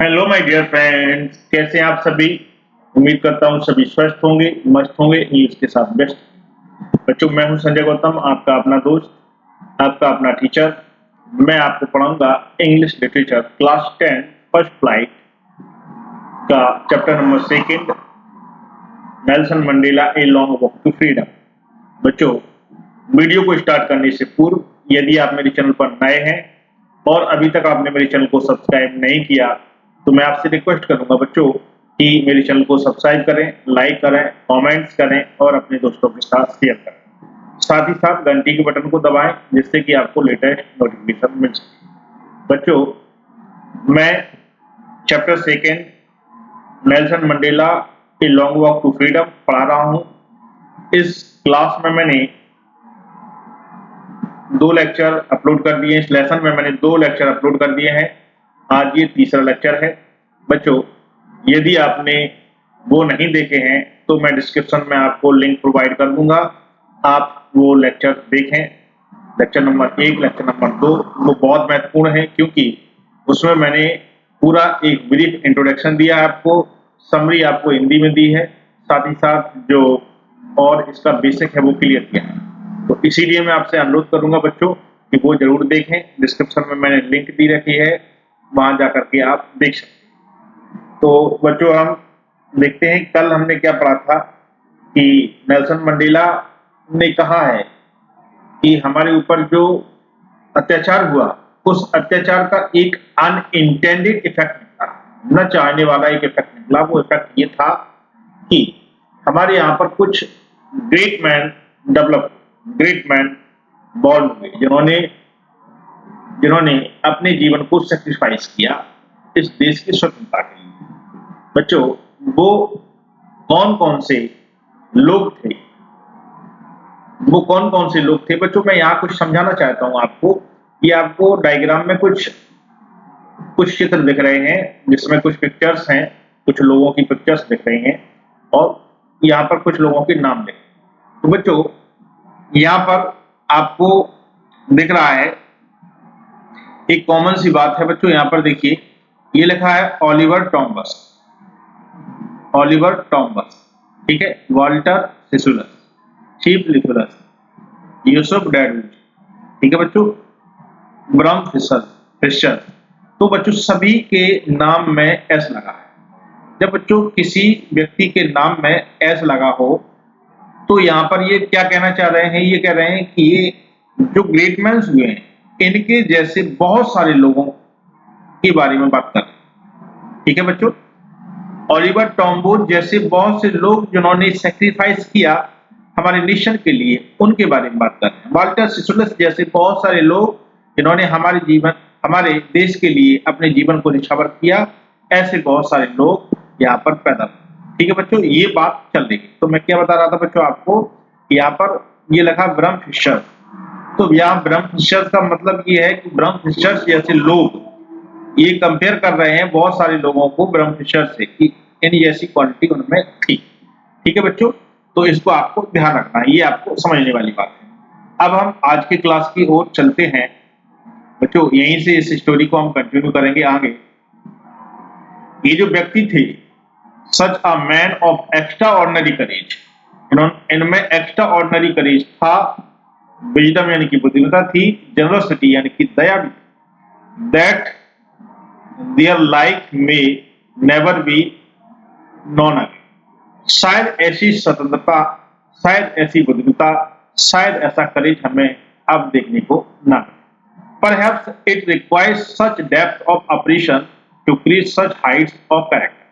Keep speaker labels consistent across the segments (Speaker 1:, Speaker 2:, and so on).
Speaker 1: Hello my dear friends, कैसे हैं आप सभी। उम्मीद करता हूं सभी स्वस्थ होंगे, मस्त होंगे, इंग्लिश के साथ बेस्ट। बच्चों, मैं हूं संजय गौतम, आपका अपना दोस्त, आपका अपना टीचर। मैं आपको पढ़ाऊंगा English literature class 10 first flight का chapter number second, Nelson Mandela a long walk to freedom. बच्चों, वीडियो को स्टार्ट करने से पूर्व यदि आप मेरे चैनल पर नए हैं और अभी तक आपने मेरे चैनल को सब्सक्राइब नहीं किया तो मैं आपसे रिक्वेस्ट करूंगा बच्चों कि मेरे चैनल को सब्सक्राइब करें, लाइक करें, कमेंट्स करें और अपने दोस्तों के साथ शेयर करें। साथ ही साथ घंटी के बटन को दबाएं जिससे कि आपको लेटेस्ट नोटिफिकेशन मिल सके। बच्चों, मैं chapter second Nelson Mandela a long walk to freedom पढ़ा रहा हूं। इस क्लास में मैंने 2 लेक्चर अपलोड कर दिए हैं। इस लेसन में मैंने 2 लेक्चर अपलोड कर दिए हैं। आज ये तीसरा लेक्चर है। बच्चों, यदि आपने वो नहीं देखे हैं तो मैं डिस्क्रिप्शन में आपको लिंक प्रोवाइड कर दूंगा, आप वो लेक्चर देखें। लेक्चर नंबर 1, लेक्चर नंबर 2 वो बहुत महत्वपूर्ण है क्योंकि उसमें मैंने पूरा एक ब्रीफ इंट्रोडक्शन दिया है आपको, समरी आपको हिंदी में दी है, साथ ही साथ जो और इसका बेसिक है वो क्लियर किया है। तो इसीलिए मैं आपसे अनुरोध करूंगा बच्चों कि वो जरूर देखें। डिस्क्रिप्शन में मैंने लिंक दी रखी है, वहां जाकर के आप देख सकते हैं। तो बच्चों, हम देखते हैं कल हमने क्या पढ़ा था कि नेल्सन मंडेला ने कहा है कि हमारे ऊपर जो अत्याचार हुआ उस अत्याचार का एक अनइंटेंडेड इफेक्ट निकला, न चाहने वाला एक इफेक्ट निकला। वो इफेक्ट ये था कि हमारे यहाँ पर कुछ great man develop, great man born हुए जिन्होंने अपने जीवन को सेक्रीफाइस किया इस देश की स्वतंत्रता के लिए। बच्चों, वो कौन कौन से लोग थे? वो कौन कौन से लोग थे बच्चों, मैं यहाँ कुछ समझाना चाहता हूँ आपको। ये आपको डायग्राम में कुछ चित्र दिख रहे हैं जिसमें कुछ पिक्चर्स हैं, कुछ लोगों की पिक्चर्स दिख रही हैं और यहाँ पर कुछ लोगों के नाम लिखे। तो बच्चों, यहाँ पर आपको दिख रहा है एक कॉमन सी बात है। बच्चों, यहाँ पर देखिए, ये लिखा है ओलिवर टॉम्बस, ओलिवर टॉम्बस, ठीक है, वाल्टर सिसुलस, चीफ लिकुलस, यूसुफ डैडविच, ठीक है बच्चों, ब्रम फिशर। तो बच्चों, सभी के नाम में एस लगा है। जब बच्चों किसी व्यक्ति के नाम में एस लगा हो तो यहाँ पर ये क्या कहना चाह रहे हैं? ये कह रहे हैं कि ये जो ग्रेट मैन्स हुए हैं इनके जैसे बहुत सारे लोगों के बारे में बात कर रहे हैं, ठीक है बच्चों। ओलिवर टॉम्बो जैसे बहुत से लोग जिन्होंने सैक्रिफाइस किया हमारे नेशन के लिए, उनके बारे में बात कर रहे हैं। वाल्टर सिसुलस जैसे बहुत सारे लोग जिन्होंने हमारे देश के लिए अपने जीवन को निछावर किया, ऐसे बहुत सारे लोग यहाँ पर पैदा हुए, ठीक है बच्चों। ये बात चल रही है। तो मैं क्या बता रहा था बच्चों आपको, यहाँ पर ये लिखा ब्रम फिशर। तो यहाँ ब्रम फिशर का मतलब ये है कि ब्रम फिशर जैसे लोग, ये कंपेयर कर रहे हैं बहुत सारे लोगों को ब्रम फिशर से कि इन जैसी क्वालिटी उनमें थी, ठीक है बच्चों। तो इसको आपको ध्यान रखना है, ये आपको समझने वाली बात है। अब हम आज की क्लास की ओर चलते हैं बच्चों, यहीं से इस स्टोरी को हम कंटिन्यू करेंगे आगे। ये जो व्यक्ति थे, such a man of extraordinary courage, इनमें एक्स्ट्रा ऑर्डिनरी करेज था, विजडम यानी कि बुद्धिमत्ता थी, जनरसिटी यानी कि दया भी थी, दैट देयर लाइक में नेवर बी नॉन अगेन। शायद ऐसी स्वतंत्रता, शायद ऐसी बुद्धिमत्ता, शायद ऐसा करेज हमें अब देखने को ना मिले। Perhaps it requires such depth of operation to create such heights of character।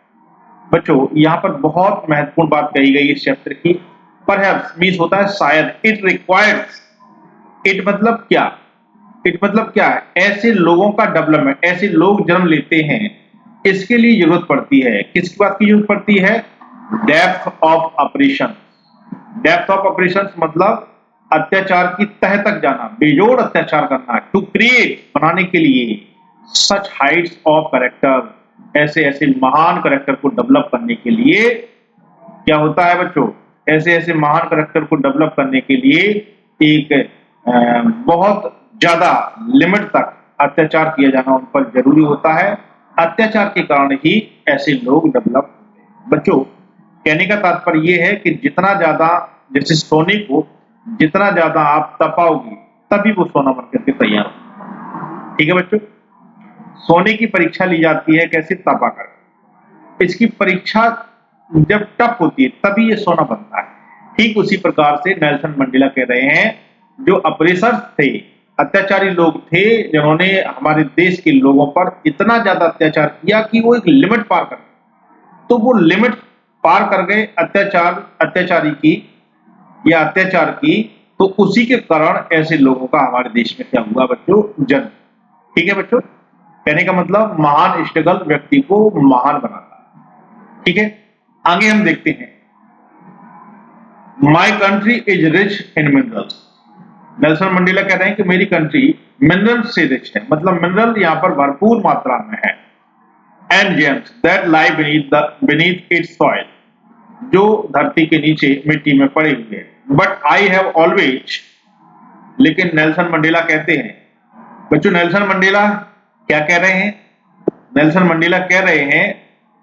Speaker 1: बच्चों, यहाँ पर बहुत महत्वपूर्ण बात कही गई इस चैप्टर की। Perhaps मीन्स होता है शायद, it requires, it मतलब क्या? it मतलब क्या है? ऐसे लोगों का डेवलपमेंट, ऐसे लोग जन्म लेते हैं, इसके लिए जरूरत पड़ती है। किसकी बात की जरूरत पड़ती है? Depth of operation. Depth of operation मतलब अत्याचार की तह तक जाना, बेजोड़ अत्याचार करना, टू क्रिएट बनाने के लिए, सच हाइट्स ऑफ कैरेक्टर, ऐसे ऐसे महान कैरेक्टर को डेवलप करने के लिए क्या होता है बच्चों? ऐसे ऐसे महान कैरेक्टर को डेवलप करने के लिए एक बहुत ज्यादा लिमिट तक अत्याचार किया जाना उन पर जरूरी होता है। अत्याचार के कारण ही ऐसे लोग डेवलप होते हैं। बच्चों, कहने का तात्पर्य ये है कि जितना ज्यादा, जैसे सोने को जितना ज्यादा आप तपाओगे तभी वो सोना बनकर के तैयार होगा। ठीक है बच्चों, सोने की परीक्षा ली जाती है कैसे? तपा कर। इसकी परीक्षा जब टफ होती है तभी ये सोना बनता है। ठीक उसी प्रकार से नेल्सन मंडेला कह रहे हैं, जो अप्रेसर्स थे, अत्याचारी लोग थे, जिन्होंने हमारे देश के लोगों पर इतना ज्यादा अत्याचार किया कि वो एक लिमिट पार कर गए। तो वो लिमिट पार कर गए अत्याचारी की या अत्याचार की, तो उसी के कारण ऐसे लोगों का हमारे देश में क्या हुआ बच्चों? जन्म। ठीक है बच्चों, कहने का मतलब महान स्ट्रगल व्यक्ति को महान बनाता है। ठीक है, आगे हम देखते हैं। My country is rich in minerals. Nelson Mandela कह रहे हैं कि मेरी कंट्री मिनरल से रिच है, मतलब मिनरल यहाँ पर भरपूर मात्रा में है। And James that lie beneath it's soil, जो धरती के नीचे मिट्टी में पड़े हुए हैं। बट आई हैव ऑलवेज, लेकिन नेल्सन मंडेला कहते हैं, बच्चों नेल्सन मंडेला क्या कह रहे हैं? नेल्सन मंडेला कह रहे हैं,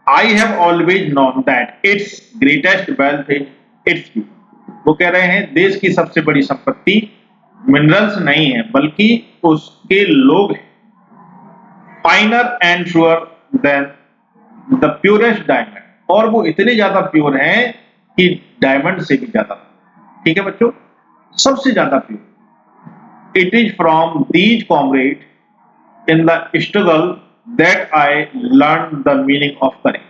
Speaker 1: I have always known that it's greatest wealth is it's people. वो कह रहे हैं देश की सबसे बड़ी संपत्ति मिनरल्स नहीं है बल्कि उसके लोग हैं। Finer and sure than the purest diamond, और वो इतने ज्यादा प्योर हैं कि डायमंड से भी ज्यादा। ठीक है बच्चों, सबसे ज्यादा pure. It is from these comrade in the struggle that I learn the meaning of courage.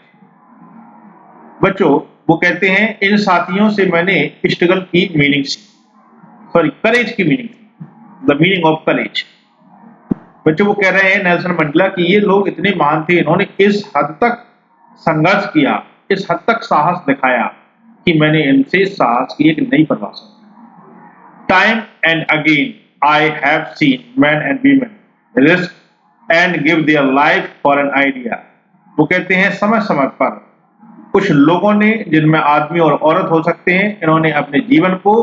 Speaker 1: बच्चों, वो कहते हैं इन साथियों से मैंने स्ट्रगल की मीनिंग सीखी, सॉरी करेज की meaning, the meaning of courage. बच्चों, वो कह रहे हैं नेल्सन मंडेला कि ये लोग इतने महान थे, इन्होंने इस हद तक संघर्ष किया, इस हद तक साहस दिखाया कि मैंने इनसे साहस की एक नई परिभाषा। Time and again I have seen man and women risk and give their life for an idea. वो कहते हैं समय समय पर कुछ लोगों ने, जिनमें आदमी और औरत हो सकते हैं, इन्होंने अपने जीवन को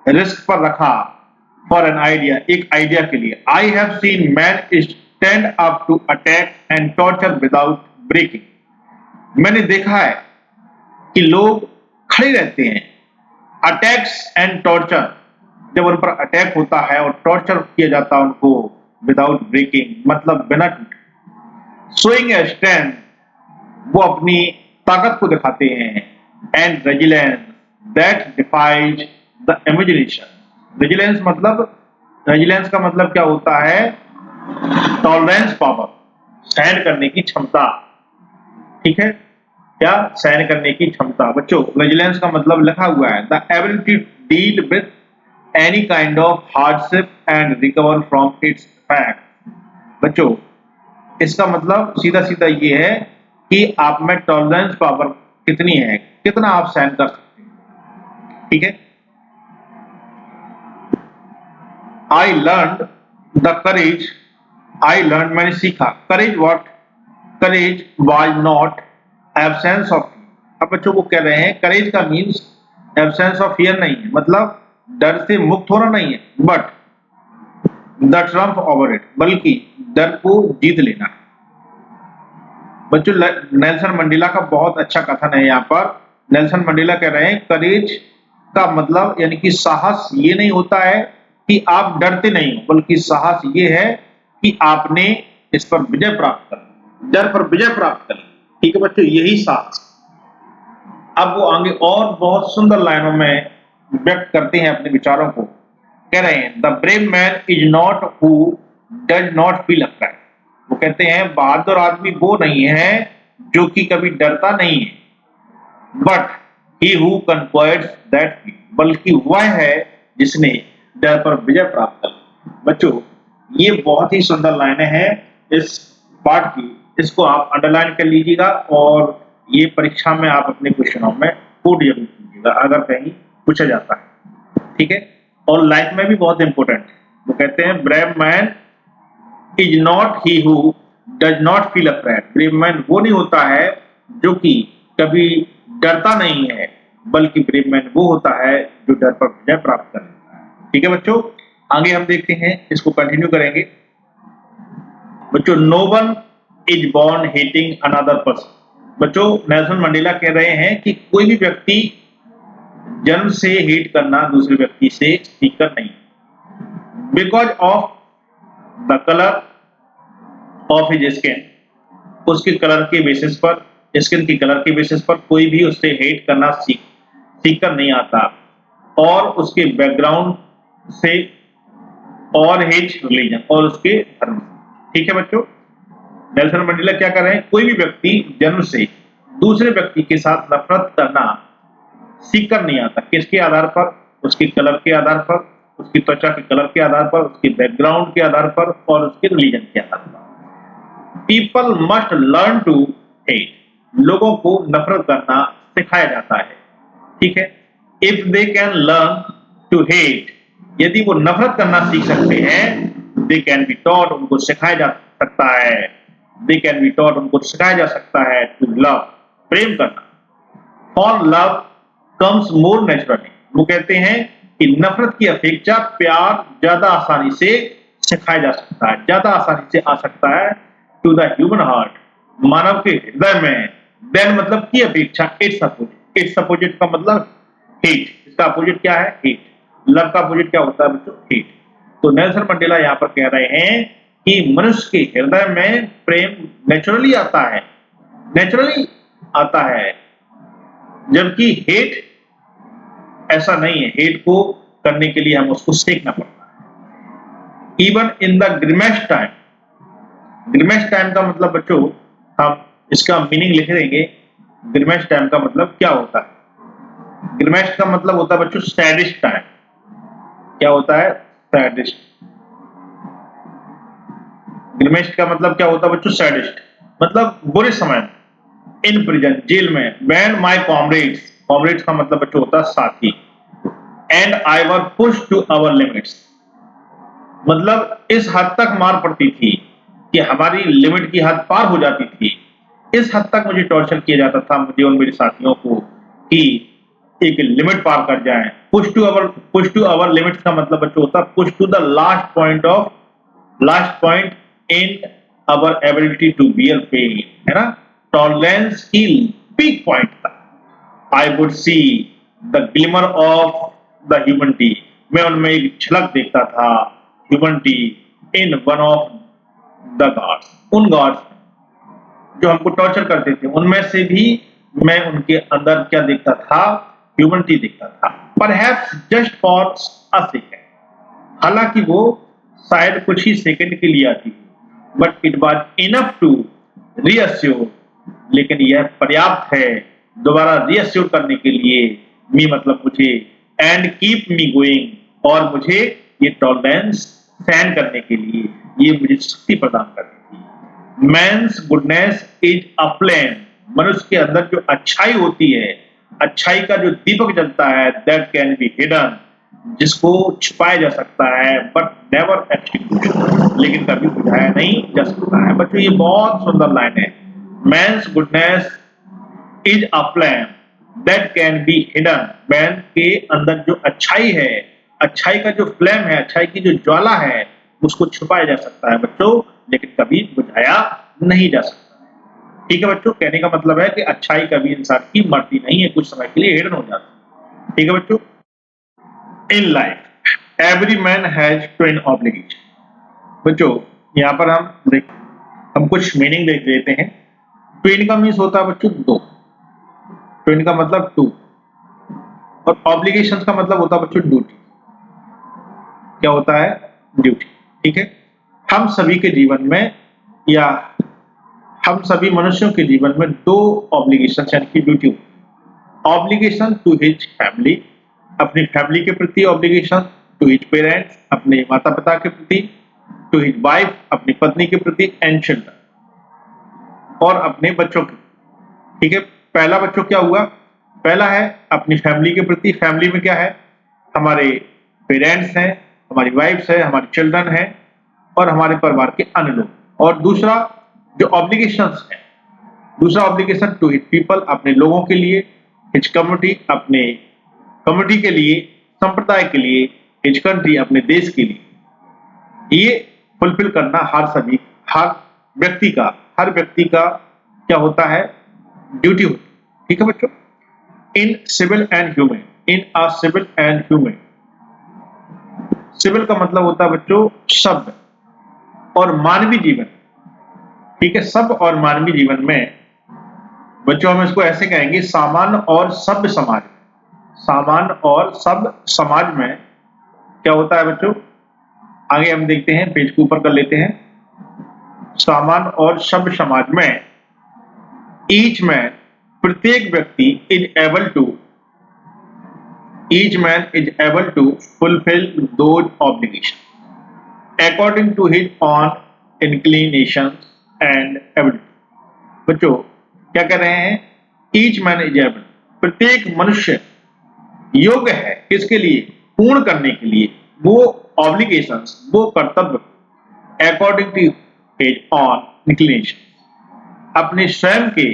Speaker 1: रिस्क पर रखा फॉर एन आइडिया, एक आइडिया के लिए। I have seen man stand up to attack and torture without breaking. मैंने देखा है कि लोग खड़े रहते हैं, अटैक्स एंड टॉर्चर, जब उन पर अटैक होता है और टॉर्चर किया जाता है उनको विदाउट ब्रेकिंग, मतलब बिना टूटे। शोइंग ए स्ट्रेंथ, वो अपनी ताकत को दिखाते हैं। And resilience that defies the imagination. Resilience मतलब, रेजिलेंस का मतलब क्या होता है? टॉलरेंस पावर, सहन करने की क्षमता। ठीक है, क्या? सहन करने की क्षमता। बच्चों, रेजिलेंस का मतलब लिखा हुआ है the ability to deal with any kind of hardship and recover from its effect. बच्चों, इसका मतलब सीधा सीधा ये है कि आप में टॉलरेंस पावर कितनी है, कितना आप सहन कर सकते हैं। ठीक है, I learn the courage, I learn मैंने सीखा, courage what? Courage was not absence of. अब बच्चों वो कह रहे हैं करेज का मीन्स एब्सेंस ऑफ फियर नहीं है, मतलब डर से मुक्त होना नहीं है, but the Trump over it, बल्कि डर को जीत लेना है। बच्चों, नेल्सन मंडेला का बहुत अच्छा कथन है यहाँ पर। नेल्सन मंडेला कह रहे हैं करेज का मतलब यानी कि साहस ये नहीं होता है कि आप डरते नहीं हो, बल्कि साहस ये है कि आपने इस पर विजय प्राप्त कर, डर पर विजय प्राप्त कर। ठीक है बच्चों, यही साहस। अब वो आगे और बहुत सुंदर लाइनों में व्यक्त करते हैं अपने विचारों को। कह रहे हैं the brave man is not who does not feel afraid. वो कहते हैं बहादुर आदमी वो नहीं है जो कि कभी डरता नहीं है, but he who conquers that feel, बल्कि वह है जिसने डर पर विजय प्राप्त कर। बच्चों, ये बहुत ही सुंदर लाइनें हैं इस पाठ की, इसको आप अंडरलाइन कर लीजिएगा और ये परीक्षा में आप अपने क्वेश्चनों में कोड जरूर कीजिएगा अगर कहीं पूछा जाता है। ठीक है, और लाइफ में भी बहुत इंपॉर्टेंट है। वो कहते हैं brave man is not he who does not feel afraid. Brave man वो नहीं होता है जो कि कभी डरता नहीं है, बल्कि ब्रेव मैन वो होता है जो डर पर विजय प्राप्त कर लेता है। ठीक है बच्चों, आगे हम देखते हैं, इसको कंटिन्यू करेंगे। बच्चों, no one is born hating another person. बच्चों, नेल्सन मंडेला कह रहे हैं कि कोई भी व्यक्ति जन्म से हेट करना दूसरे व्यक्ति से सीखकर नहीं, because of the colour of his skin, उसके कलर के बेसिस पर, स्किन की कलर के बेसिस पर कोई भी उससे हेट करना सीख कर नहीं आता, और उसके बैकग्राउंड से, और हिज रिलीजन, और उसके धर्म। ठीक है बच्चों, नेल्सन मंडेला क्या कर रहे हैं, कोई भी व्यक्ति जन्म से दूसरे व्यक्ति के साथ नफरत करना सीख कर नहीं आता। किसके आधार पर? उसके कलर के आधार पर, उसकी त्वचा के कलर के आधार पर, उसके बैकग्राउंड के आधार पर, और उसके रिलीजन के आधार पर। People must learn to hate, लोगों को नफरत करना सिखाया जाता है। ठीक है, if they can learn to hate, यदि वो नफरत करना सीख सकते हैं, दे कैन बी टॉट, उनको सिखाया जा सकता है, दे कैन बी टॉट, उनको सिखाया जा सकता है टू लव, प्रेम करना। For love comes more naturally, वो कहते हैं कि नफरत की अपेक्षा प्यार ज्यादा आसानी से सिखाया जा सकता है, ज्यादा आसानी से आ सकता है टू द ह्यूमन हार्ट, मानव के हृदय में, देन मतलब की अपेक्षा इट्स अपोजिट। इट्स अपोजिट का मतलब हेट, इसका अपोजिट क्या है? हेट। लव का अपोजिट क्या होता है बच्चों? हेट। तो नेल्सन मंडेला यहाँ पर कह रहे हैं कि मनुष्य के हृदय में प्रेम नेचुरली आता है, नेचुरली आता है, जबकि हेट ऐसा नहीं है। हेट को करने के लिए हम उसको सीखना पड़ता है। Even in the grimmest time, grimmest time का मतलब बच्चों हम इसका मीनिंग लिख देंगे। ग्रिमेस्ट टाइम का मतलब क्या होता है? ग्रिमेस्ट का मतलब होता है बच्चों सैडिस्ट टाइम। क्या होता है? सैडिस्ट। ग्रिमेस्ट का मतलब क्या होता है बच्चों? सैडिस्ट, मतलब बुरे समय, इन प्रिजन, जेल में। व्हेन माय कॉमरेड्स, कॉमरेड्स का मतलब बच्चों होता है साथी, and I were push to our limits, मतलब इस हद तक मार पड़ती थी कि हमारी लिमिट की हद पार हो जाती थी। इस हद तक मुझे टॉर्चर किया जाता था, मुझे और मेरे साथियों को, कि एक लिमिट पार कर जाएं। पुश टू आवर लिमिट्स का मतलब बच्चों होता है push to the last point in our ability to bear pain, है ना। टॉलरेंस की पीक पॉइंट था। I would see the glimmer of the humanity, मैं उनमें एक झलक देखता था humanity in one of the gods, उन गॉड्स जो हमको टॉर्चर करते थे, उनमें से भी मैं उनके अंदर क्या देखता था? ह्यूमनिटी देखता था। Perhaps just for a second, हालांकि वो शायद कुछ ही सेकंड के लिए आती, but it was enough to reassure, लेकिन यह पर्याप्त है दोबारा रीअश्योर करने के लिए, मी मतलब मुझे, एंड कीप मी गोइंग, और मुझे ये टॉलरेंस सहन करने के लिए ये मुझे शक्ति प्रदान करती थी। Man's goodness is a flame, मनुष्य के अंदर जो अच्छाई होती है, अच्छाई का जो दीपक जलता है, दैट कैन बी हिडन, जिसको छुपाया जा सकता है, बट नेवर एक्सटिंग्विश्ड, लेकिन कभी बुझाया नहीं जा सकता है। बच्चों ये बहुत सुंदर लाइन है। Man's goodness is a flame that can be hidden, man के अंदर जो अच्छाई है, अच्छाई का जो फ्लेम है, अच्छाई की जो ज्वाला है, उसको छुपाया जा सकता है बच्चों, लेकिन कभी बुझाया नहीं जा सकता। ठीक है बच्चों, कहने का मतलब है कि अच्छाई कभी इंसान की मरती नहीं है, कुछ समय के लिए हिडन हो जाती है। ठीक है बच्चों, in life every man has twin obligation. बच्चों यहाँ पर हम कुछ मीनिंग देख लेते हैं। ट्विन का मीन्स होता है बच्चों दो, ट्विन का मतलब टू, और ऑब्लिगेशन का मतलब होता है बच्चों ड्यूटी। क्या होता है? ड्यूटी। ठीक है, हम सभी के जीवन में, या हम सभी मनुष्यों के जीवन में दो ऑब्लिगेशन यानी कि ड्यूटी होती है। ऑब्लिगेशन टू हिज फैमिली, अपनी फैमिली के प्रति ऑब्लिगेशन, टू हिज पेरेंट्स, अपने माता पिता के प्रति, टू हिज वाइफ, अपनी पत्नी के प्रति, एंड चिल्ड्रन, और अपने बच्चों के। ठीक है, पहला बच्चों क्या हुआ? पहला है अपनी फैमिली के प्रति। फैमिली में क्या है? हमारे पेरेंट्स हैं, हमारी वाइफ्स है, हमारे चिल्ड्रन है, और हमारे परिवार के अन्य लोग। और दूसरा जो ऑब्लिगेशंस है, दूसरा ऑब्लिगेशन टू हिज पीपल, अपने लोगों के लिए, हिज कम्युनिटी, अपने कम्युनिटी के लिए, संप्रदाय के लिए, हिज कंट्री, अपने देश के लिए। ये फुलफिल करना हर व्यक्ति का, हर व्यक्ति का क्या होता है, ड्यूटी होती है। ठीक है बच्चों, in civil and human, in a civil and human, civil का मतलब होता है बच्चों शब्द और मानवीय जीवन। ठीक है, सब और मानवीय जीवन में बच्चों हम इसको ऐसे कहेंगे, सामान्य और सभ्य समाज में, सामान्य और सभ्य समाज में क्या होता है बच्चों, आगे हम देखते हैं, पेज के ऊपर कर लेते हैं। सामान्य और सभ्य समाज में ईच मैन, प्रत्येक व्यक्ति is able to, each man is able to fulfil those obligation according to his own inclination and ability. बच्चों क्या कह रहे हैं, ईच मैन इज एबल, प्रत्येक मनुष्य योग्य है किसके लिए, पूर्ण करने के लिए वो ऑब्लिगेशंस, वो कर्तव्य according to his own inclination, अपने स्वयं के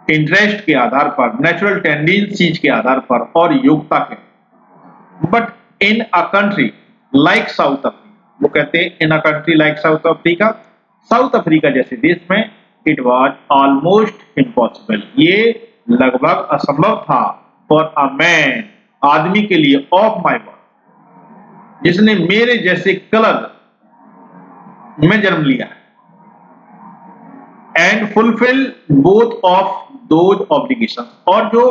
Speaker 1: इंटरेस्ट के आधार पर, नेचुरल टेंडेंसीज के आधार पर और योग्यता के। But in a country like South Africa, वो कहते हैं in a country like South Africa, South Africa जैसे देश में इट वाज ऑलमोस्ट इम्पॉसिबल, ये लगभग असंभव था फॉर अ मैन, आदमी के लिए, ऑफ माई बर्थ, जिसने मेरे जैसे कलर में जन्म लिया है, and fulfil both of those obligations, और जो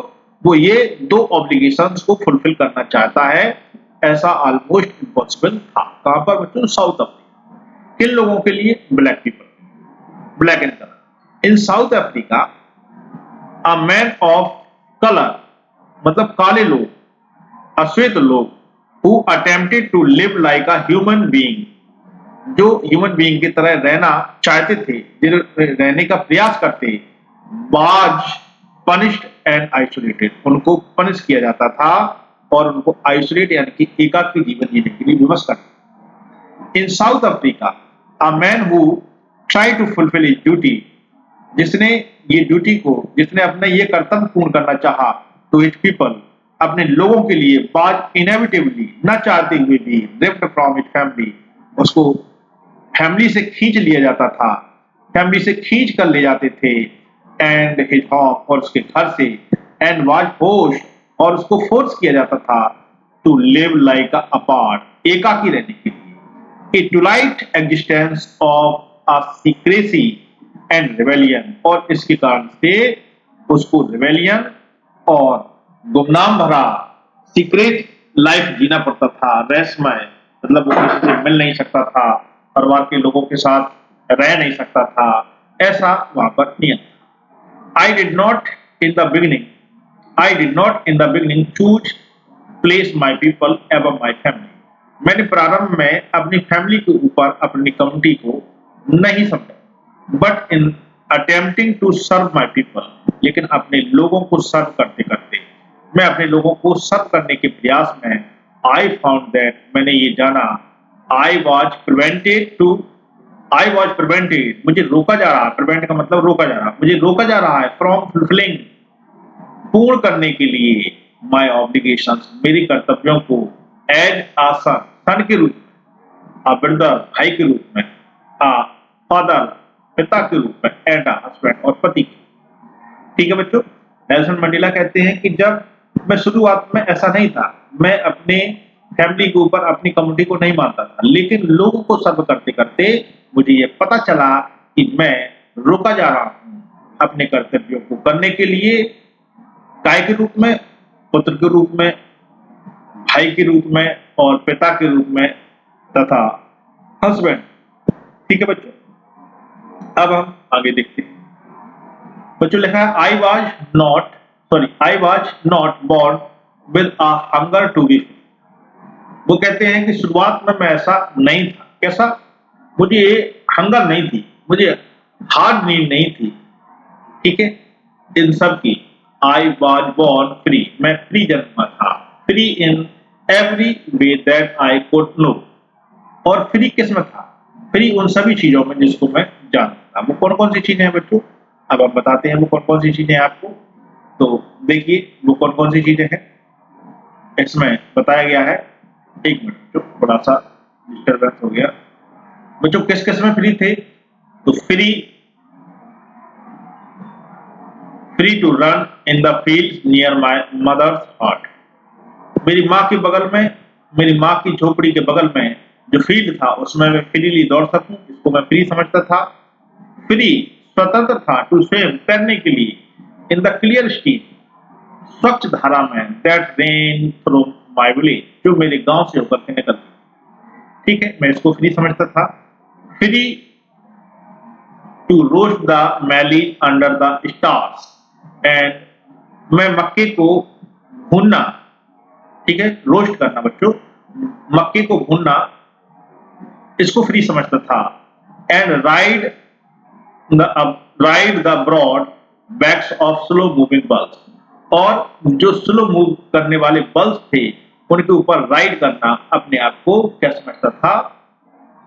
Speaker 1: वो ये दो ऑब्लिगेशंस को फुलफिल करना चाहता है, ऐसा ऑलमोस्ट इम्पॉसिबल था। कहां पर बच्चों, साउथ अफ्रीका। किन लोगों के लिए, black people, black and colour. In South Africa a man of colour, मतलब काले लोग, अश्वेत लोग, who attempted to live like a human being, जो ह्यूमन बीइंग की तरह रहना चाहते थे, रहने का प्रयास करते, वाज पनिश्ड एंड आइसोलेटेड, उनको पनिश किया जाता था और उनको आइसोलेट यानी कि एकाकी जीवन जीने के लिए विवश करते। In South Africa a man who try to fulfil his duty, जिसने ये ड्यूटी को, जिसने अपना ये कर्तव्य पूर्ण करना चाहा, टू हिज पीपल, अपने लोगों के लिए, वाज इनएविटेबली, न चाहते हुए भी, रिप्ड फ्रॉम हिज फैमिली, उसको फैमिली से खींच लिया जाता था, फैमिली से खींच कर ले जाते थे, एंड हिज होम, और उसके घर से, एंड वाज फोर्स्ड, और उसको फोर्स किया जाता था, टू लिव लाइक अपार्ट, एकाकी रहने के लिए, a twilight existence of a secrecy and rebellion, और इसके कारण से उसको रिवेलियन और गुमनाम भरा सीक्रेट लाइफ जीना पड़ता था, रहस्यमय, मतलब वो किसी से मिल नहीं सकता था, परिवार के लोगों के साथ रह नहीं सकता था, ऐसा वहां पर नियम। I did not in the beginning, I did not in the beginning choose place my people above my family. मैंने प्रारंभ में अपनी फैमिली के ऊपर अपनी कम्युनिटी को नहीं समझा, but in attempting to serve my people, लेकिन अपने लोगों को सर्व करते करते, मैं अपने लोगों को सर्व करने के प्रयास में, आई फाउंड दैट, मैंने ये जाना, आई वॉज प्रिवेंटेड, मुझे रोका जा रहा है, प्रिवेंट का मतलब रोका जा रहा है, मुझे रोका जा रहा है, फ्रॉम फुलफिलिंग, पूर्ण करने के लिए, माई ऑब्लिगेशंस, मेरी कर्तव्यों को, एज अ सन, सन के रूप में, अ ब्रदर, भाई के रूप में, अ फादर, पिता के रूप में, एंड अ हस्बैंड, और पति के। ठीक है बच्चों, नेल्सन मंडेला कहते हैं कि जब मैं शुरुआत में ऐसा नहीं था, मैं अपने फैमिली के ऊपर, अपनी कम्युनिटी को नहीं मानता था, लेकिन लोगों को सर्व करते करते मुझे ये पता चला कि मैं रोका जा रहा हूं अपने कर्तव्यों को करने के लिए, काय के रूप में, पुत्र के रूप में, भाई के रूप में, और पिता के रूप में, तथा हस्बैंड। ठीक है बच्चों, अब हम आगे देखते हैं। बच्चों लिखा है, I was not born with a hunger to be free. वो कहते हैं कि शुरुआत में मैं ऐसा नहीं था, कैसा, मुझे ये हंगर नहीं थी, मुझे हार्ड नीड नहीं थी। ठीक है, इन सब की, आई वॉज बोर्न फ्री, मैं फ्री जन्मा था, free in every way that I could know, और फ्री किस में था, फ्री उन सभी चीजों में जिसको मैं जानता था। वो कौन कौन सी चीजें हैं बच्चों, अब हम बताते हैं वो कौन कौन सी चीजें हैं आपको। तो देखिए वो कौन कौन सी चीजें हैं, इसमें बताया गया है। एक मिनट, जो थोड़ा सा डिस्टर्बेंस हो गया बच्चों, किस किस में फ्री थे, तो free free to run in the field near my mother's hut. मेरी माँ के बगल में, मेरी माँ की झोपड़ी के बगल में जो फील्ड था उसमें मैं फ्रीली दौड़ सकूं, इसको मैं फ्री समझता था। फ्री स्वतंत्र था, टू स्विम तैरने के लिए, इन द क्लियर स्ट्रीम स्वच्छ धारा में, that rain through my village जो मेरे गांव से होकर के निकलती। ठीक है, मैं इसको फ्री समझता था। Free to roast the Maili under the stars and मैं मक्के को भूनना, ठीक है, रोस्ट करना बच्चों, मक्के को भूनना, इसको फ्री समझता था। And ride the broad backs of slow moving bulls और जो स्लो मूव करने वाले बल्स थे उनके ऊपर राइड करना अपने आप को क्या समझता था,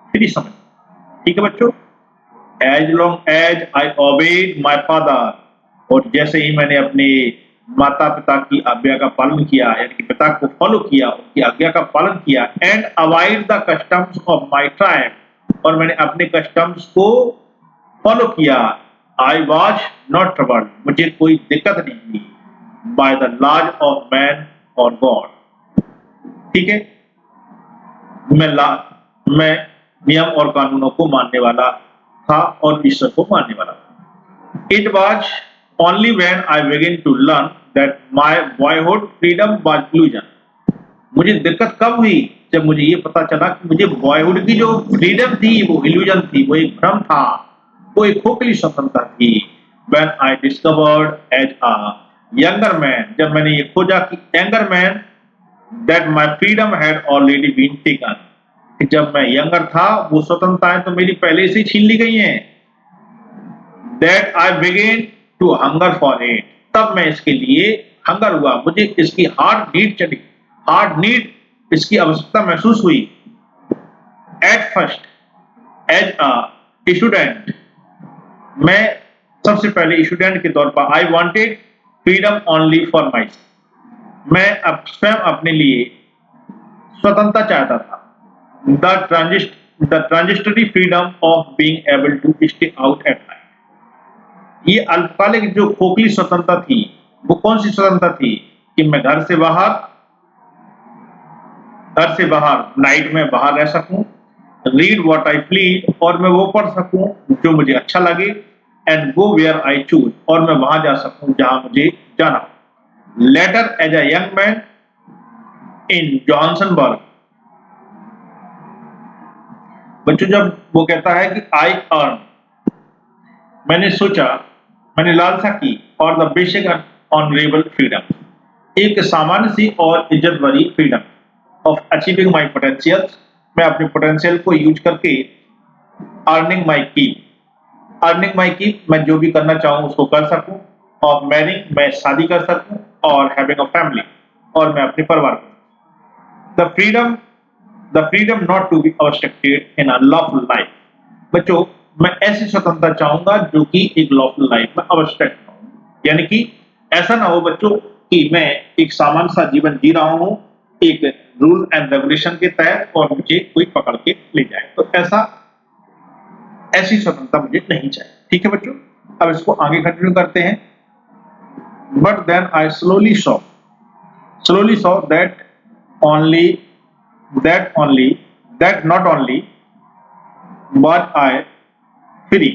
Speaker 1: फ्री समझ। ठीक है बच्चों, as long as I obeyed my father, और जैसे ही मैंने अपने माता पिता की आज्ञा का पालन किया, यानी कि पिता को फॉलो किया, उनकी आज्ञा का पालन किया, and avoid the customs of my tribe, और मैंने अपने कस्टम्स को फॉलो किया, आई वॉज नॉट ट्रबल्ड, मुझे कोई दिक्कत नहीं हुई, by the laws of man और गॉड। ठीक है, मैं नियम और कानूनों को मानने वाला था और ईश्वर को मानने वाला था। It was only when I begin to learn that my boyhood freedom was illusion, मुझे दिक्कत कब हुई, जब मुझे ये पता चला कि मुझे बॉयहुड की जो फ्रीडम थी वो इल्यूजन थी, वो एक भ्रम था, वो एक खोखली स्वतंत्रता थी। When I discovered as a younger man, जब मैंने ये खोजा कि younger man that my freedom had already been taken, जब मैं यंगर था वो स्वतंत्रताएं तो मेरी पहले से छीन ली गई हैं। That I began to hunger for it, तब मैं इसके लिए हंगर हुआ, मुझे इसकी हार्ड नीड चली, हार्ड नीड, इसकी आवश्यकता महसूस हुई। At first as a student, मैं सबसे पहले स्टूडेंट के तौर पर I wanted freedom only for my, मैं अब स्वयं अपने लिए स्वतंत्रता चाहता था। The transitory freedom of being able to stay out at night, ये अल्पकालिक जो खोखली स्वतंत्रता थी, वो कौन सी स्वतंत्रता थी कि मैं घर से बाहर नाइट में बाहर रह सकूं, रीड व्हाट आई प्लीज, और मैं वो पढ़ सकूं जो मुझे अच्छा लगे, and go where I choose, और मैं वहां जा सकूं जहां मुझे जाना। Later as a young man in Johannesburg, बच्चों जब वो कहता है कि आई अर्न, मैंने सोचा, मैंने लालसा की, और द बेसिक ऑनरेबल फ्रीडम, एक सामान्य सी और इज्जत भरी freedom of achieving my potential, मैं अपने पोटेंशियल को यूज करके अर्निंग माई कीप, मैं जो भी करना चाहूं उसको कर सकूं, और मैरिंग, मैं शादी कर सकूं, और हैविंग अ फैमिली, और मैं अपने परिवार को, the freedom not to be obstructed in a lawful life, बच्चों मैं ऐसी स्वतंत्रता चाहूंगा जो कि एक लॉफुल लाइफ में ऑब्स्ट्रक्ट हो, यानी कि ऐसा ना हो बच्चों कि मैं एक सामान्य सा जीवन जी रहा हूं एक रूल एंड रेगुलेशन के तहत और मुझे कोई पकड़ के ले जाए, तो ऐसी स्वतंत्रता मुझे नहीं चाहिए। ठीक है बच्चों, अब इसको आगे कंटिन्यू करते हैं। But then I slowly saw that only that not only was I free,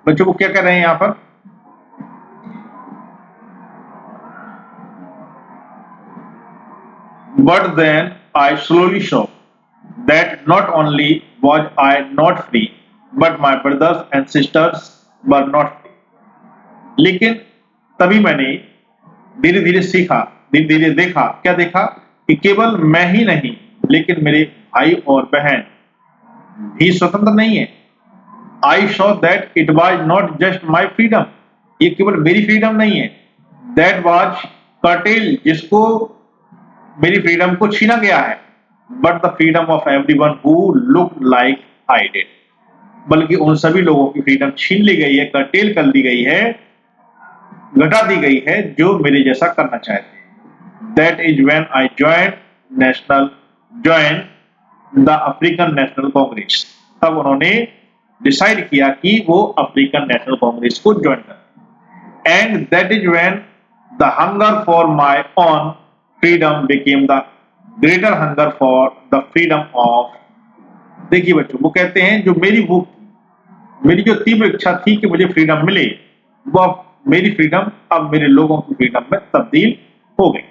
Speaker 1: बच्चों को क्या कर रहे हैं यहां पर, but then I slowly saw that not only was I not free but my brothers and sisters were not free, लेकिन तभी मैंने धीरे धीरे सीखा, धीरे धीरे देखा, क्या देखा कि केवल मैं ही नहीं लेकिन मेरे भाई और बहन भी स्वतंत्र नहीं है। I saw that it was not just my freedom, ये केवल मेरी फ्रीडम नहीं है, दैट वाज कर्टेल, जिसको मेरी फ्रीडम को छीना गया है, but the freedom of everyone who looked like I did, बल्कि उन सभी लोगों की फ्रीडम छीन ली गई है, कर्टेल कर दी गई है, घटा दी गई है जो मेरे जैसा करना चाहते हैं। That is when I join the African national Congress, तब उन्होंने डिसाइड किया कि वो अफ्रीकन नेशनल कांग्रेस को ज्वाइन करें। and that is when the hunger for my own freedom became the greater hunger for the freedom of। देखिए बच्चों, वो कहते हैं जो मेरी भूख, मेरी जो तीव्र इच्छा थी कि मुझे फ्रीडम मिले, वो अब मेरी फ्रीडम अब मेरे लोगों की फ्रीडम में तब्दील हो गई।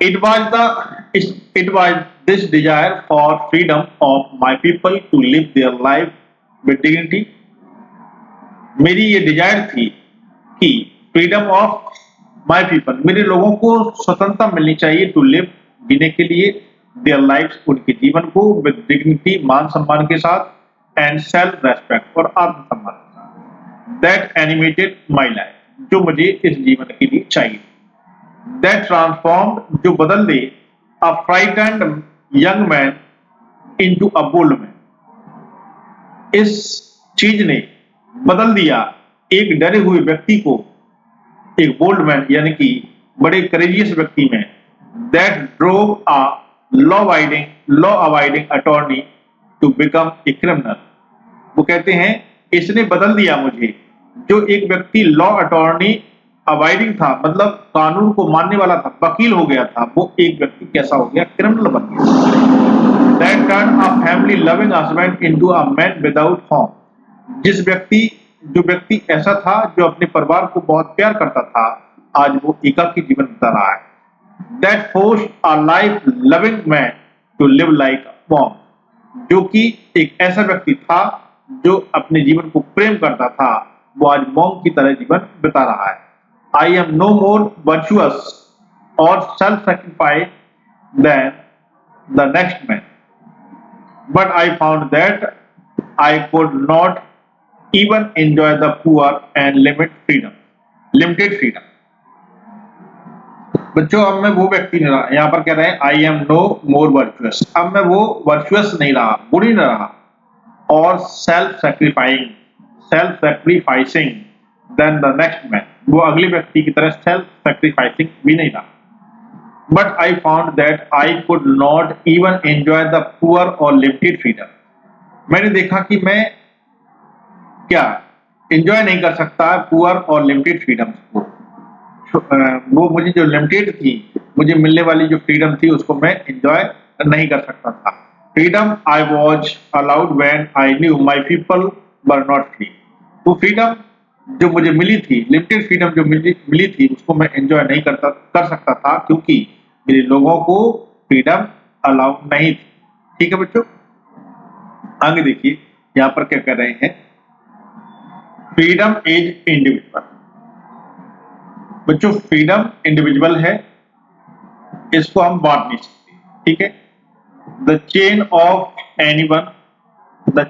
Speaker 1: It was this desire for freedom of my people to live their life with dignity। मेरी ये डिजायर थी कि फ्रीडम ऑफ माय पीपल, मेरे लोगों को स्वतंत्रता मिलनी चाहिए टू लिव, जीने के लिए, देयर लाइफ, उनके जीवन को, विद डिग्निटी, मान सम्मान के साथ, एंड सेल्फ रेस्पेक्ट, और आत्मसम्मान के साथ। दैट एनिमेटेड माई लाइफ, जो मुझे इस जीवन के लिए चाहिए। दैट ट्रांसफॉर्म्ड, जो बदल दे a frightened young man into a bold man. इस चीज ने बदल दिया एक डरे हुए व्यक्ति को एक बोल्ड मैन, यानी कि बड़े करेजियस व्यक्ति में। That drove a law avoiding attorney to become a criminal. वो कहते हैं इसने बदल दिया मुझे, जो एक व्यक्ति लॉ अटॉर्नी अवॉइडिंग था, मतलब कानून को मानने वाला था, वकील हो गया था, वो एक व्यक्ति कैसा हो गया, क्रिमिनल बन गया। That turn a family loving husband into a man without home. जो व्यक्ति ऐसा था, जो अपने परिवार को बहुत प्यार करता था, आज वो एकाकी जीवन बिता रहा है। That force a life loving man to live like a monk. जो कि एक ऐसा व्यक्ति था जो अपने जीवन को प्रेम करता था, वो आज मॉन्क की तरह जीवन बिता रहा है। I am no more virtuous or self-sacrificed than the next man, but I found that I could not even enjoy the poor and limited freedom। बच्चों, अब मैं वो व्यक्ति नहीं रहा, यहाँ पर कह रहे हैं I am no more virtuous, अब मैं वो वर्चुअस नहीं रहा, गुणी नहीं रहा, और self-sacrificing than the next man, वो अगले व्यक्ति की तरह सेल्फ सैक्रिफाइसिंग भी नहीं रहा। But I found that I could not even enjoy the poor और लिमिटेड फ्रीडम। मैंने देखा कि मैं क्या एंजॉय नहीं कर सकता पुअर और लिमिटेड फ्रीडम को। वो मुझे जो लिमिटेड थी, मुझे मिलने वाली जो फ्रीडम थी, उसको मैं एंजॉय नहीं कर सकता था। Freedom I was allowed when I knew my people were not free. वो फ्रीडम जो मुझे मिली थी, लिमिटेड फ्रीडम जो मिली थी, उसको मैं एंजॉय नहीं कर सकता था, क्योंकि मेरे लोगों को फ्रीडम अलाउ नहीं थी। ठीक है बच्चों, आगे देखिए यहां पर क्या कर रहे हैं। Freedom is individual. बच्चों, फ्रीडम इंडिविजुअल है, इसको हम बांट नहीं सकते। ठीक है, the chain of anyone, the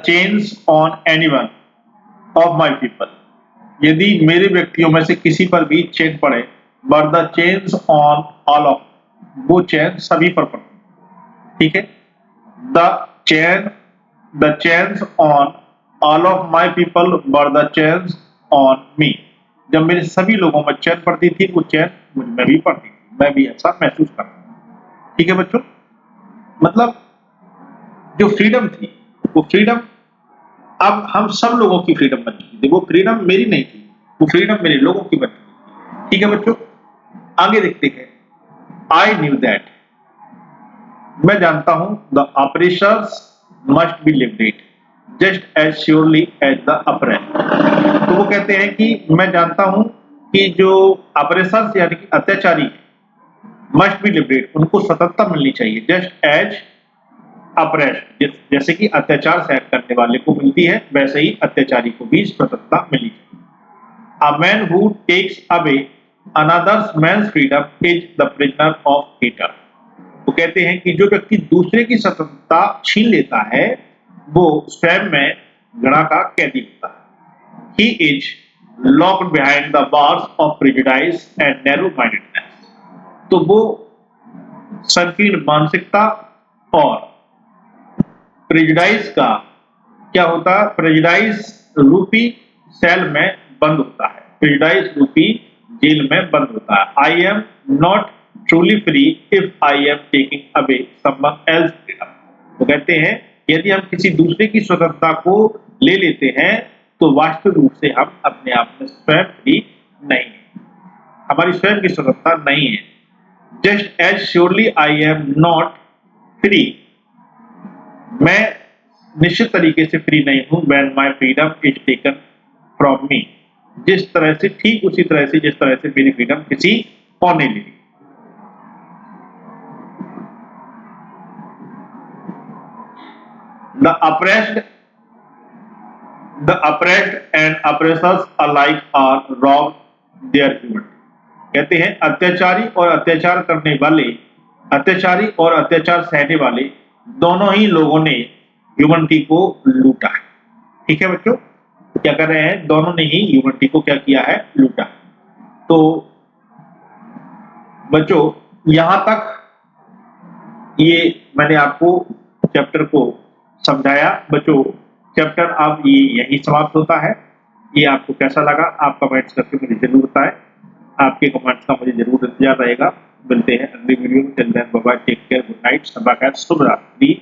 Speaker 1: chains on anyone of my people. यदि मेरे व्यक्तियों में से किसी पर भी चेन पड़े, but the chains on all of, वो चेन सभी पर पड़ती। ठीक है, the chains on all of my people but the chains on me. जब मेरे सभी लोगों में चेन पड़ती थी, वो चेन मुझ में भी पड़ती थी, मैं भी ऐसा महसूस करता। ठीक है बच्चों, मतलब जो फ्रीडम थी, वो फ्रीडम अब हम सब लोगों की फ्रीडम बन चुकी थी। वो फ्रीडम मेरी नहीं थी, वो फ्रीडम मेरे लोगों की बन चुकी थी। ठीक है बच्चों, आगे देखते हैं। आई न्यू दैट, मैं जानता हूं, the operations must be limited just as surely as the oppressed. तो वो कहते हैं कि मैं जानता हूं कि जो ऑपरेशंस यानी कि अत्याचारी मस्ट बी लिमिटेड, उनको स्वतंत्रता मिलनी चाहिए, जस्ट एज अप्रेस्ड, जैसे कि अत्याचार सहन करने वाले को मिलती है, वैसे ही अत्याचारी को भी स्वतंत्रता मिलनी चाहिए। A man who takes away another's man's freedom is the prisoner of hater. वो कहते हैं कि जो व्यक्ति दूसरे की स्वतंत्रता छीन लेता है, वो स्वयं में घृणा का कैदी होता है। He is locked behind the bars of prejudice and narrow mindedness. तो वो संकीर्ण मानसिकता और प्रेजुडाइस का क्या होता है, प्रेजुडाइस रूपी सेल में बंद होता है, प्रेजुडाइस रूपी जेल में बंद होता है। आई am not truly free if I am taking away someone else freedom. वो कहते हैं यदि हम किसी दूसरे की स्वतंत्रता को ले लेते हैं तो वास्तविक रूप से हम अपने आप में स्वयं फ्री नहीं है, हमारी स्वयं की स्वतंत्रता नहीं है। Just as surely I am not free, मैं निश्चित तरीके से फ्री नहीं हूं when my freedom is taken from me, जिस तरह से, ठीक उसी तरह से जिस तरह से मेरी फ्रीडम किसी और ने ली। The oppressed and oppressors alike are robbed their humanity. कहते हैं अत्याचारी और अत्याचार करने वाले, अत्याचारी और अत्याचार सहने वाले दोनों ही लोगों ने ह्यूमनिटी को लूटा है। ठीक है बच्चों, क्या कर रहे हैं, दोनों ने ही ह्यूमनिटी को क्या किया है, लूटा। तो बच्चों यहां तक ये मैंने आपको चैप्टर को समझाया। बच्चों चैप्टर अब ये यही समाप्त होता है। ये आपको कैसा लगा आप कमेंट्स करके मुझे जरूर बताएं, आपके कमेंट्स का मुझे जरूर इंतजार रहेगा। मिलते हैं अगली वीडियो में, till then bye bye, take care, good night, शुभ रात्रि।